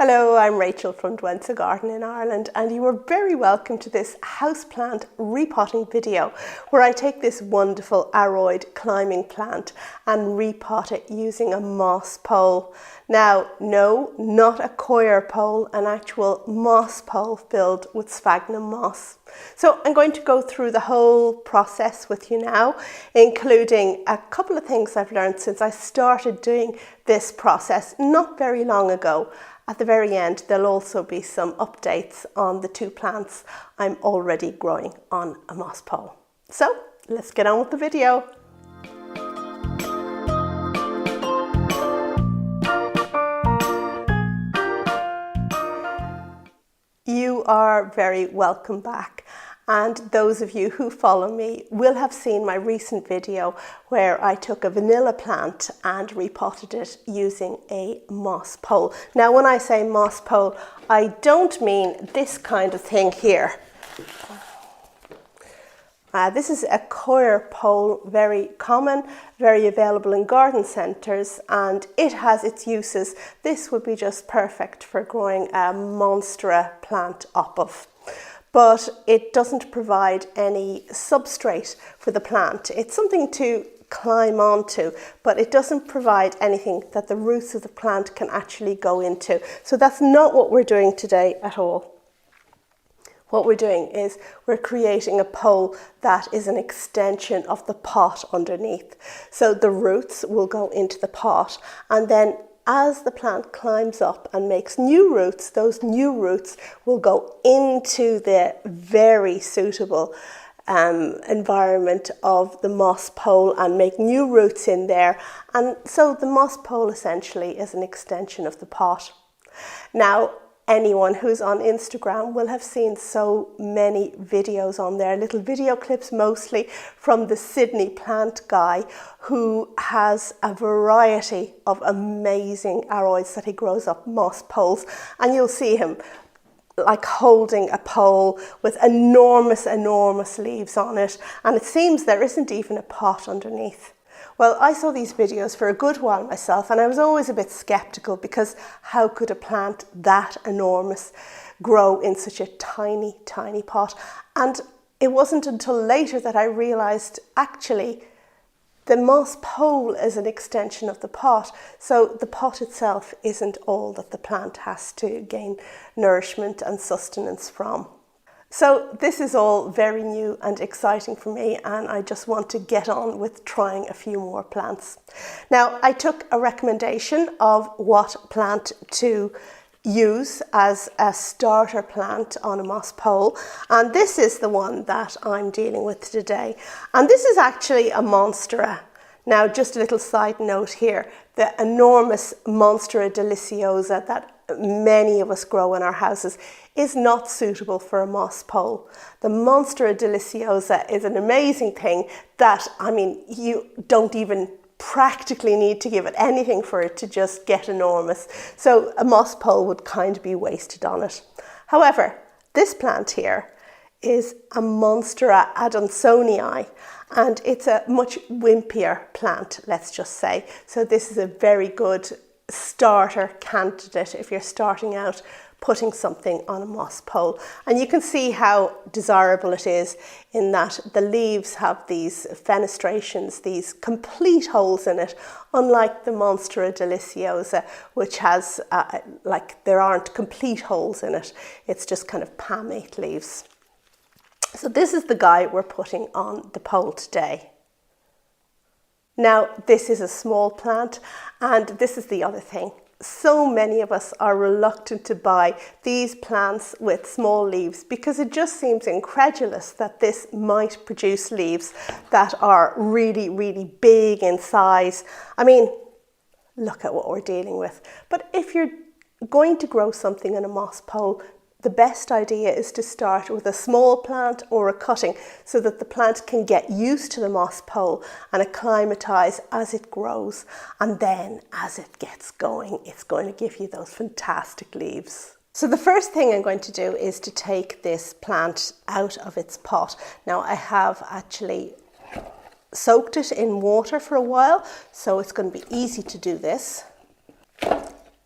Hello, I'm Rachel from Douentza Garden in Ireland, and you are very welcome to this houseplant repotting video where I take this wonderful Aroid climbing plant and repot it using a moss pole. Now, no, not a coir pole, an actual moss pole filled with sphagnum moss. So I'm going to go through the whole process with you now, including a couple of things I've learned since I started doing this process not very long ago. At the very end, there'll also be some updates on the two plants I'm already growing on a moss pole. So let's get on with the video. You are very welcome back. And those of you who follow me will have seen my recent video where I took a vanilla plant and repotted it using a moss pole. Now, when I say moss pole, I don't mean this kind of thing here. This is a coir pole, very common, very available in garden centres, and it has its uses. This would be just perfect for growing a Monstera plant up of. But it doesn't provide any substrate for the plant. It's something to climb onto, but it doesn't provide anything that the roots of the plant can actually go into. So that's not what we're doing today at all. What we're doing is we're creating a pole that is an extension of the pot underneath. So the roots will go into the pot, and then as the plant climbs up and makes new roots, those new roots will go into the very suitable environment of the moss pole and make new roots in there. And so the moss pole essentially is an extension of the pot. Now, anyone who's on Instagram will have seen so many videos on there, little video clips mostly from the Sydney plant guy who has a variety of amazing aroids that he grows up moss poles, and you'll see him like holding a pole with enormous leaves on it, and it seems there isn't even a pot underneath. Well, I saw these videos for a good while myself, and I was always a bit skeptical because how could a plant that enormous grow in such a tiny pot? And it wasn't until later that I realised actually the moss pole is an extension of the pot, so the pot itself isn't all that the plant has to gain nourishment and sustenance from. So this is all very new and exciting for me, and I just want to get on with trying a few more plants. Now, I took a recommendation of what plant to use as a starter plant on a moss pole, and this is the one that I'm dealing with today. And this is actually a Monstera. Now, just a little side note here, the enormous Monstera deliciosa that many of us grow in our houses is not suitable for a moss pole. The Monstera deliciosa is an amazing thing that, I mean, you don't even practically need to give it anything for it to just get enormous. So a moss pole would kind of be wasted on it. However, this plant here is a Monstera adansonii, and it's a much wimpier plant, let's just say. So this is a very good starter candidate if you're starting out putting something on a moss pole. And you can see how desirable it is in that the leaves have these fenestrations, these complete holes in it, unlike the Monstera deliciosa, which has there aren't complete holes in it. It's just kind of palmate leaves. So this is the guy we're putting on the pole today. Now, this is a small plant, and this is the other thing. So many of us are reluctant to buy these plants with small leaves because it just seems incredulous that this might produce leaves that are really big in size. I mean, look at what we're dealing with. But if you're going to grow something in a moss pole, the best idea is to start with a small plant or a cutting so that the plant can get used to the moss pole and acclimatise as it grows. And then as it gets going, it's going to give you those fantastic leaves. So the first thing I'm going to do is to take this plant out of its pot. Now, I have actually soaked it in water for a while, so it's going to be easy to do this.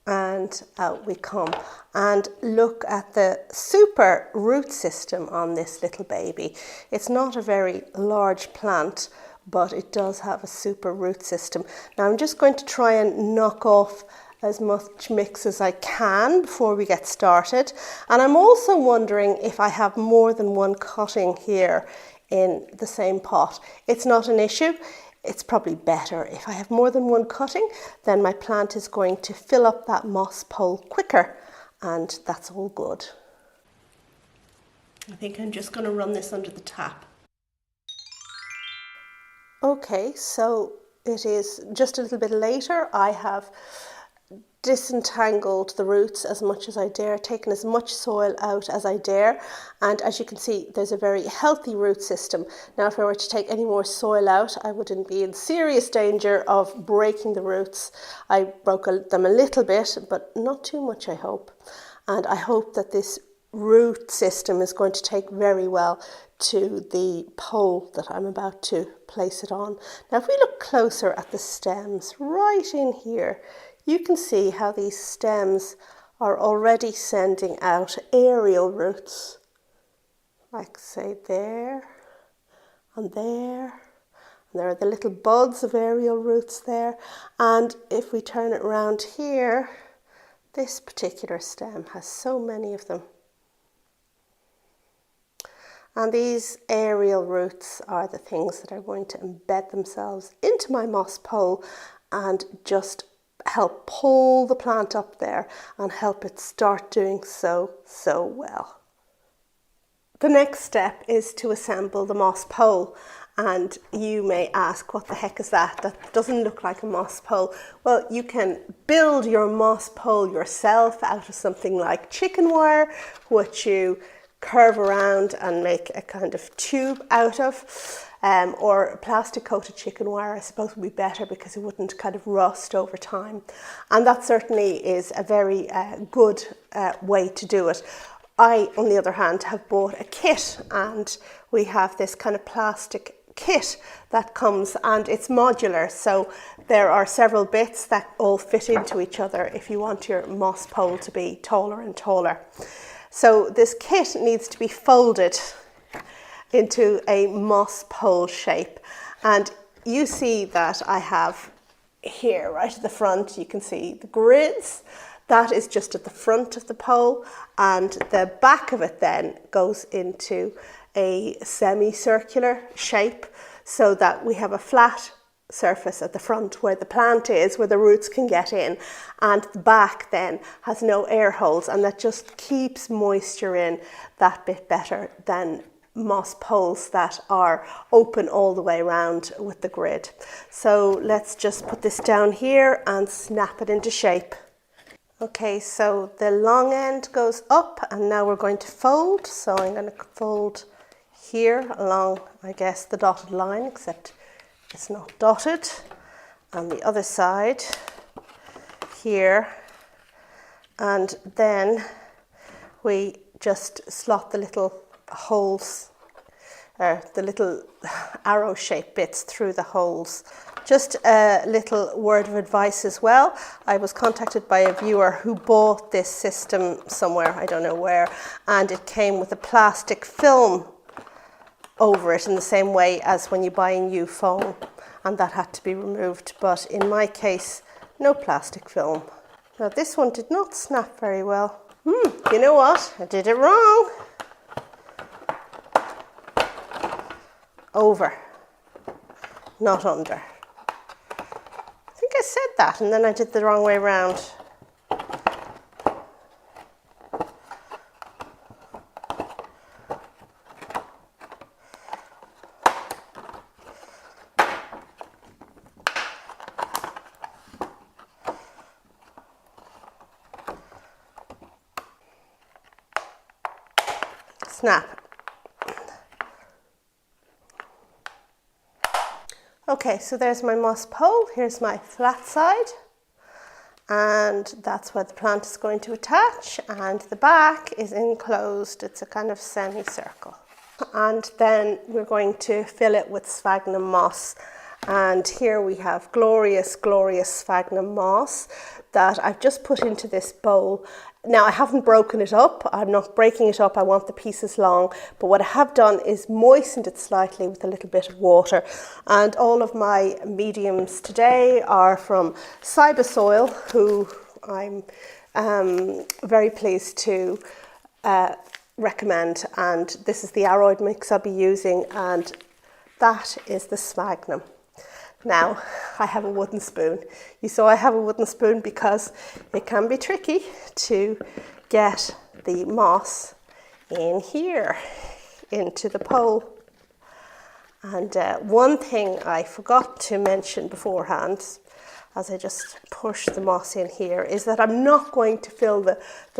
and out we come. And look at the super root system on this little baby. It's not a very large plant, but it does have a super root system. Now I'm just going to try and knock off as much mix as I can before we get started. And I'm also wondering if I have more than one cutting here in the same pot. It's not an issue. It's probably better if I have more than one cutting, then my plant is going to fill up that moss pole quicker, and that's all good. I think I'm just going to run this under the tap. Okay, so it is just a little bit later. I have disentangled the roots as much as I dare, taken as much soil out as I dare, and as you can see there's a very healthy root system. Now if I were to take any more soil out, I wouldn't be in serious danger of breaking the roots. I broke them a little bit, but not too much, I hope. And I hope that this root system is going to take very well to the pole that I'm about to place it on. Now if we look closer at the stems right in here, you can see how these stems are already sending out aerial roots, like say there and there. And there are the little buds of aerial roots there. And if we turn it around here, this particular stem has so many of them. And these aerial roots are the things that are going to embed themselves into my moss pole and just help pull the plant up there and help it start doing so well. The next step is to assemble the moss pole, and you may ask, what the heck is that? That doesn't look like a moss pole. Well, you can build your moss pole yourself out of something like chicken wire, which you curve around and make a kind of tube out of. Or plastic coated chicken wire, I suppose, would be better because it wouldn't kind of rust over time. And that certainly is a very good way to do it. I, on the other hand, have bought a kit, and we have this kind of plastic kit that comes, and it's modular. So there are several bits that all fit into each other if you want your moss pole to be taller and taller. So this kit needs to be folded into a moss pole shape, and you see that I have here right at the front, you can see the grids. That is just at the front of the pole, and the back of it then goes into a semicircular shape so that we have a flat surface at the front where the plant is, where the roots can get in, and the back then has no air holes, and that just keeps moisture in that bit better than moss poles that are open all the way around with the grid. So let's just put this down here and snap it into shape. Okay, so the long end goes up, and now we're going to fold. So I'm going to fold here along, I guess, the dotted line, except it's not dotted. On the other side here, and then we just slot the little holes, the little arrow shaped bits through the holes. Just a little word of advice as well. I was contacted by a viewer who bought this system somewhere, I don't know where, and it came with a plastic film over it in the same way as when you buy a new phone, and that had to be removed. But in my case, no plastic film. Now this one did not snap very well. You know what? I did it wrong. Over, not under. I think I said that and then I did the wrong way around. Snap. Okay, so there's my moss pole. Here's my flat side, and that's where the plant is going to attach, and the back is enclosed. It's a kind of semicircle. And then we're going to fill it with sphagnum moss. And here we have glorious, glorious sphagnum moss that I've just put into this bowl. Now I haven't broken it up, I'm not breaking it up, I want the pieces long, but what I have done is moistened it slightly with a little bit of water. And all of my mediums today are from Cybersoil, who I'm very pleased to recommend, and this is the Aroid mix I'll be using, and that is the sphagnum. Now I have a wooden spoon. You saw I have a wooden spoon because it can be tricky to get the moss in here into the pole. And one thing I forgot to mention beforehand, as I just push the moss in here, is that I'm not going to fill the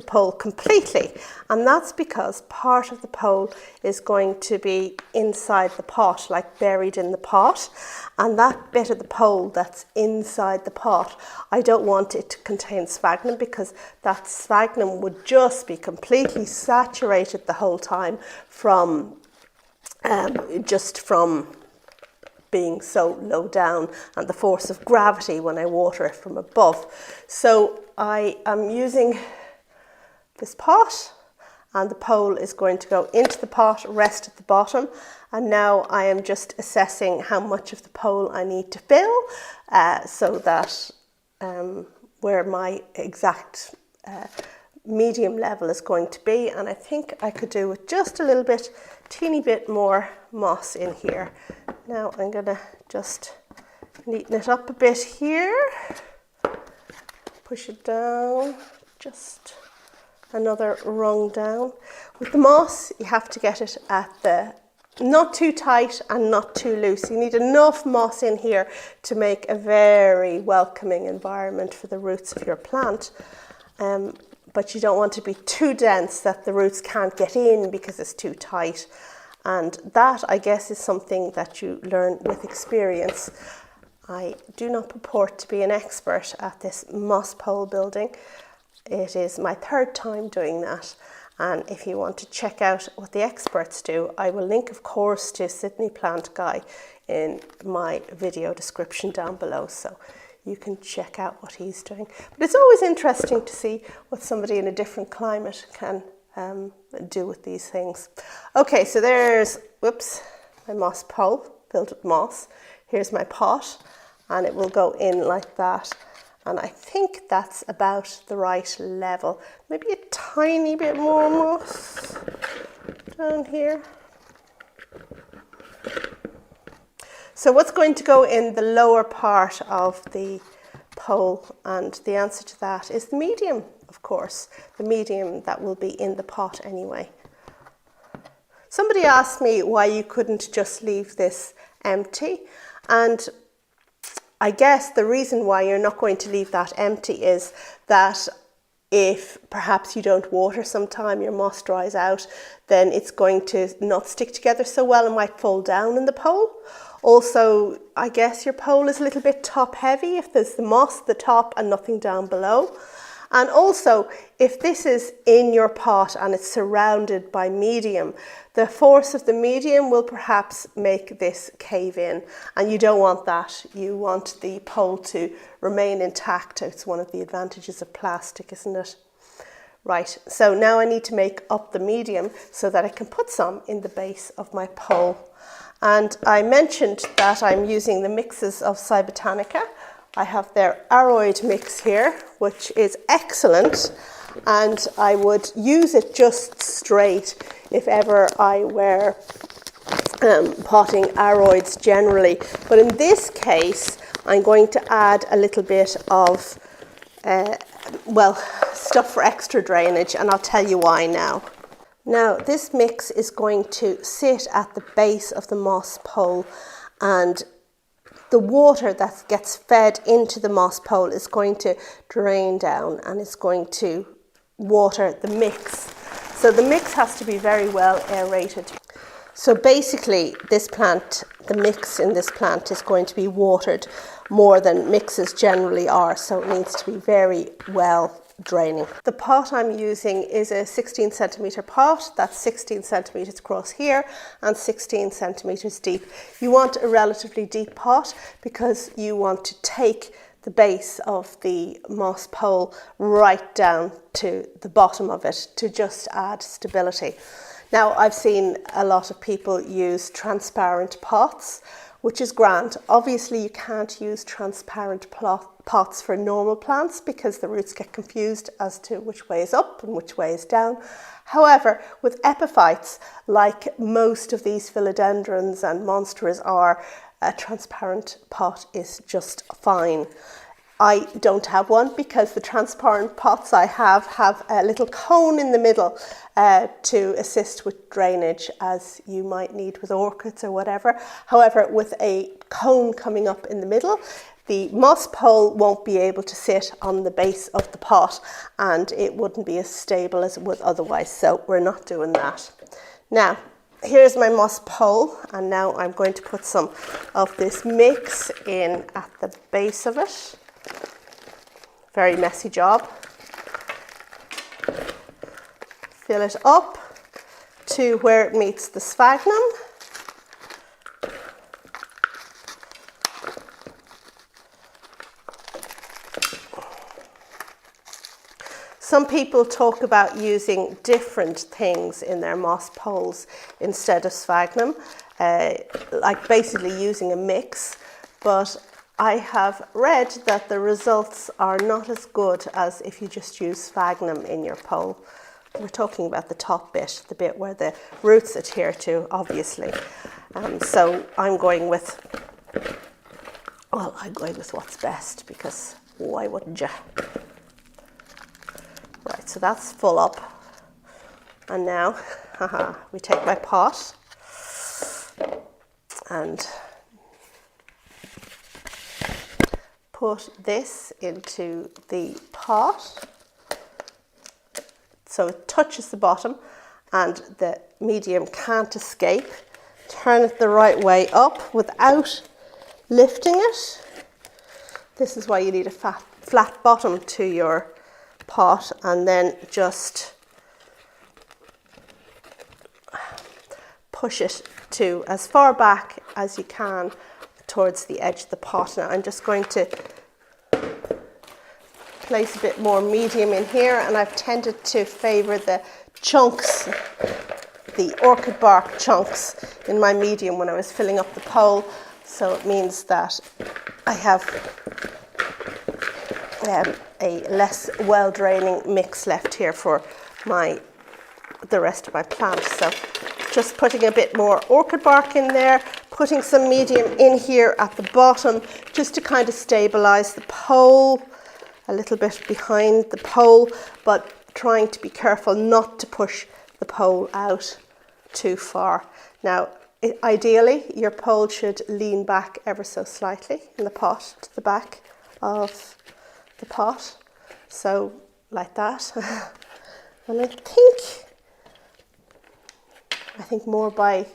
pole completely. And that's because part of the pole is going to be inside the pot, like buried in the pot. And that bit of the pole that's inside the pot, I don't want it to contain sphagnum, because that sphagnum would just be completely saturated the whole time from being so low down and the force of gravity when I water it from above. So I am using this pot, and the pole is going to go into the pot, rest at the bottom. And now I am just assessing how much of the pole I need to fill, so that where my exact medium level is going to be. And I think I could do with just a little bit, teeny bit more moss in here. Now I'm going to just neaten it up a bit here, push it down, just another rung down. With the moss, you have to get it at the, not too tight and not too loose. You need enough moss in here to make a very welcoming environment for the roots of your plant. But you don't want to be too dense that the roots can't get in because it's too tight. And that, I guess, is something that you learn with experience. I do not purport to be an expert at this moss pole building. It is my third time doing that. And if you want to check out what the experts do, I will link, of course, to Sydney Plant Guy in my video description down below, so you can check out what he's doing. But it's always interesting to see what somebody in a different climate can do with these things. Okay, so there's, whoops, my moss pole filled with moss. Here's my pot, and it will go in like that. And I think that's about the right level. Maybe a tiny bit more moss down here. So what's going to go in the lower part of the pole? And the answer to that is the medium, of course. The medium that will be in the pot anyway. Somebody asked me why you couldn't just leave this empty. And I guess the reason why you're not going to leave that empty is that if perhaps you don't water sometime, your moss dries out, then it's going to not stick together so well and might fall down in the pole. Also, I guess your pole is a little bit top heavy if there's the moss at the top and nothing down below. And also, if this is in your pot and it's surrounded by medium, the force of the medium will perhaps make this cave in, and you don't want that. You want the pole to remain intact. It's one of the advantages of plastic, isn't it? Right, so now I need to make up the medium so that I can put some in the base of my pole. And I mentioned that I'm using the mixes of Cybotanica. I have their Aroid mix here, which is excellent, and I would use it just straight if ever I were potting Aroids generally. But in this case, I'm going to add a little bit of, stuff for extra drainage, and I'll tell you why now. Now, this mix is going to sit at the base of the moss pole, and the water that gets fed into the moss pole is going to drain down and it's going to water the mix. So the mix has to be very well aerated. So basically this plant, the mix in this plant is going to be watered more than mixes generally are. So it needs to be very well draining. The pot I'm using is a 16 centimetre pot. That's 16 centimetres across here and 16 centimetres deep. You want a relatively deep pot because you want to take the base of the moss pole right down to the bottom of it to just add stability. Now, I've seen a lot of people use transparent pots, which is grand. Obviously, you can't use transparent pots for normal plants because the roots get confused as to which way is up and which way is down. However, with epiphytes, like most of these philodendrons and monsteras are, a transparent pot is just fine. I don't have one because the transparent pots I have a little cone in the middle to assist with drainage, as you might need with orchids or whatever. However, with a cone coming up in the middle, the moss pole won't be able to sit on the base of the pot and it wouldn't be as stable as it would otherwise. So we're not doing that. Now, here's my moss pole, and now I'm going to put some of this mix in at the base of it. Very messy job. Fill it up to where it meets the sphagnum. Some people talk about using different things in their moss poles instead of sphagnum, like basically using a mix, but I have read that the results are not as good as if you just use sphagnum in your pole. We're talking about the top bit, the bit where the roots adhere to, obviously. So I'm going with what's best, because why wouldn't you? Right, so that's full up. And now we take my pot and put this into the pot so it touches the bottom and the medium can't escape. Turn it the right way up without lifting it. This is why you need a flat bottom to your pot, and then just push it to as far back as you can towards the edge of the pot. Now I'm just going to place a bit more medium in here, and I've tended to favour the chunks, the orchid bark chunks in my medium when I was filling up the pole, so it means that I have a less well draining mix left here for the rest of my plant. So just putting a bit more orchid bark in there, putting some medium in here at the bottom just to kind of stabilize the pole, a little bit behind the pole, but trying to be careful not to push the pole out too far. Now, ideally, your pole should lean back ever so slightly in the pot to the back of the pot. So, like that. And I think more by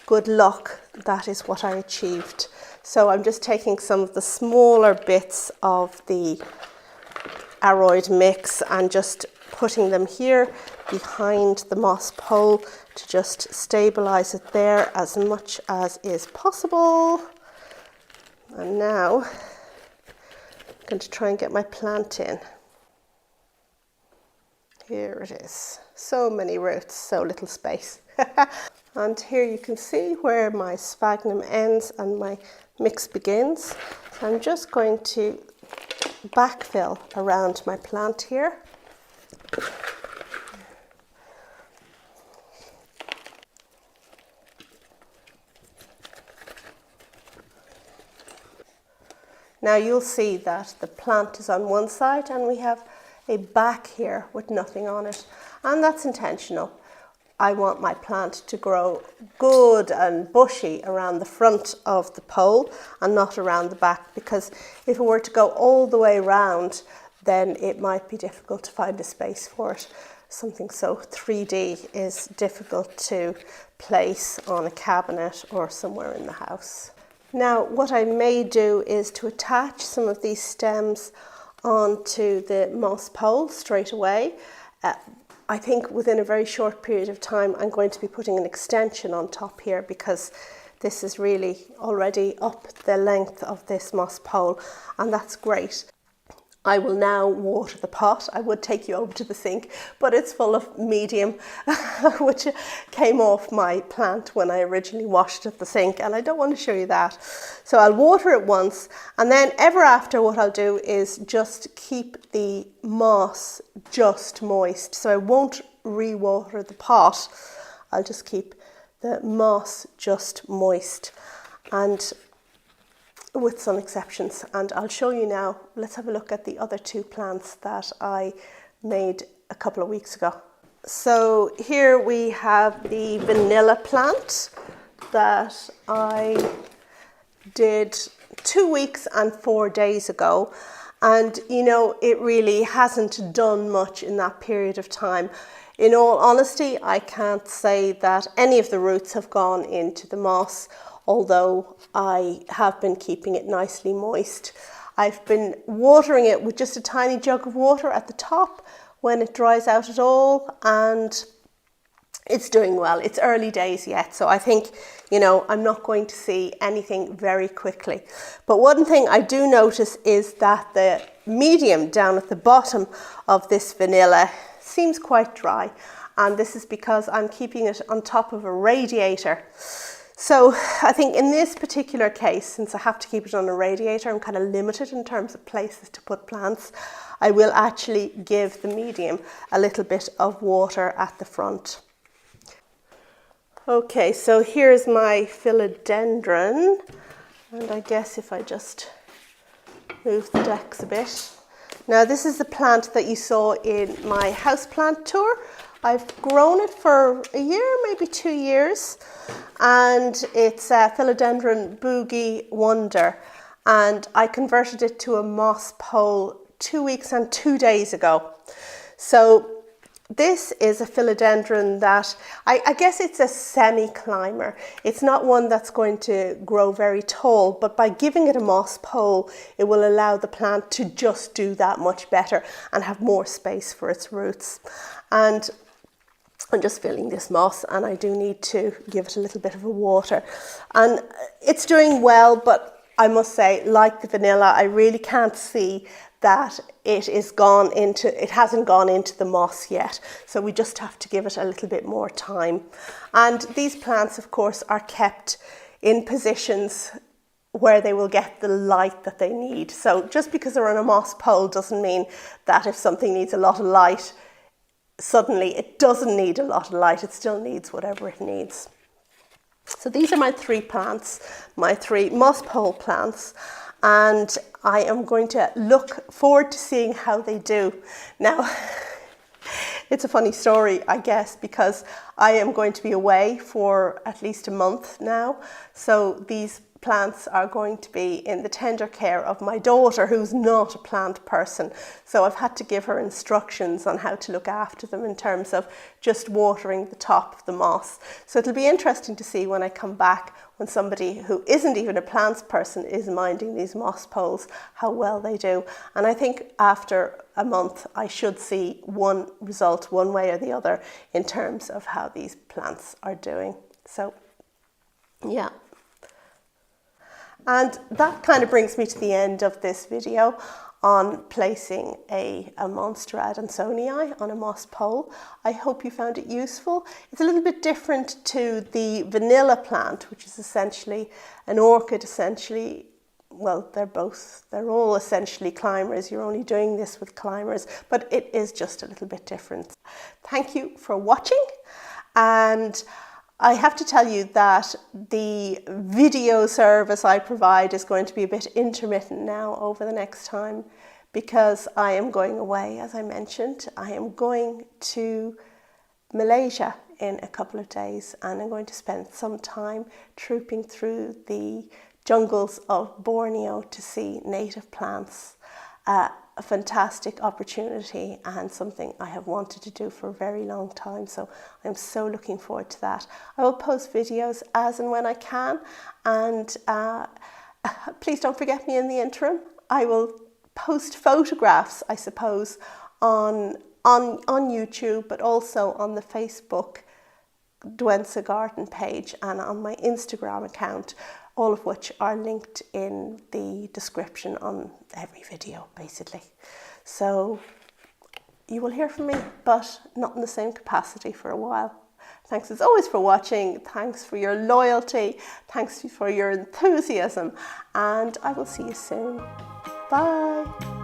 good luck, that is what I achieved. So I'm just taking some of the smaller bits of the Aroid mix and just putting them here behind the moss pole to just stabilize it there as much as is possible. And now I'm going to try and get my plant in. Here it is. So many roots, so little space. And here you can see where my sphagnum ends and my mix begins. So I'm just going to backfill around my plant here. Now you'll see that the plant is on one side and we have a back here with nothing on it, and that's intentional. I want my plant to grow good and bushy around the front of the pole and not around the back, because if it were to go all the way around, then it might be difficult to find a space for it. Something so 3D is difficult to place on a cabinet or somewhere in the house. Now, what I may do is to attach some of these stems onto the moss pole straight away. I think within a very short period of time I'm going to be putting an extension on top here, because this is really already up the length of this moss pole, and that's great. I will now water the pot. I would take you over to the sink, but it's full of medium, which came off my plant when I originally washed it at the sink, and I don't want to show you that. So I'll water it once, and then ever after, what I'll do is just keep the moss just moist. So I won't re-water the pot. I'll just keep the moss just moist, and with some exceptions, and I'll show you now. Let's have a look at the other two plants that I made a couple of weeks ago. So here we have the vanilla plant that I did 2 weeks and 4 days ago, and you know, it really hasn't done much in that period of time. In all honesty, I can't say that any of the roots have gone into the moss, although I have been keeping it nicely moist. I've been watering it with just a tiny jug of water at the top when it dries out at all, and it's doing well. It's early days yet, so I think, you know, I'm not going to see anything very quickly. But one thing I do notice is that the medium down at the bottom of this vanilla seems quite dry, and this is because I'm keeping it on top of a radiator. So I think in this particular case, since I have to keep it on a radiator, I'm kind of limited in terms of places to put plants. I will actually give the medium a little bit of water at the front. Okay, so here's my philodendron, and I guess if I just move the decks a bit. Now this is the plant that you saw in my houseplant tour. I've grown it for a year, maybe 2 years, and it's a Philodendron Boogie Wonder, and I converted it to a moss pole 2 weeks and 2 days ago. So this is a philodendron that I guess it's a semi-climber. It's not one that's going to grow very tall, but by giving it a moss pole, it will allow the plant to just do that much better and have more space for its roots. And I'm just filling this moss, and I do need to give it a little bit of a water. And it's doing well, but I must say, like the vanilla, I really can't see that it hasn't gone into the moss yet. So we just have to give it a little bit more time. And these plants, of course, are kept in positions where they will get the light that they need. So just because they're on a moss pole doesn't mean that if something needs a lot of light, suddenly it doesn't need a lot of light. It still needs whatever it needs. So these are my 3 plants, my 3 moss pole plants, and I am going to look forward to seeing how they do. Now, it's a funny story, I guess, because I am going to be away for at least a month now. So these plants are going to be in the tender care of my daughter, who's not a plant person. So I've had to give her instructions on how to look after them in terms of just watering the top of the moss. So it'll be interesting to see when I come back, when somebody who isn't even a plants person is minding these moss poles, how well they do. And I think after a month, I should see one result one way or the other in terms of how these plants are doing. So, yeah. And that kind of brings me to the end of this video on placing a Monstera adansonii on a moss pole. I hope you found it useful. It's a little bit different to the vanilla plant, which is essentially an orchid, well, they're all essentially climbers. You're only doing this with climbers, but it is just a little bit different. Thank you for watching, and I have to tell you that the video service I provide is going to be a bit intermittent now over the next time, because I am going away, as I mentioned. I am going to Malaysia in a couple of days, and I'm going to spend some time trooping through the jungles of Borneo to see native plants. A fantastic opportunity and something I have wanted to do for a very long time, so I'm so looking forward to that. I will post videos as and when I can, and please don't forget me in the interim. I will post photographs, I suppose, on YouTube, but also on the Facebook Douentza garden page and on my Instagram account, all of which are linked in the description on every video, basically. So you will hear from me, but not in the same capacity for a while. Thanks as always for watching. Thanks for your loyalty. Thanks for your enthusiasm. And I will see you soon. Bye.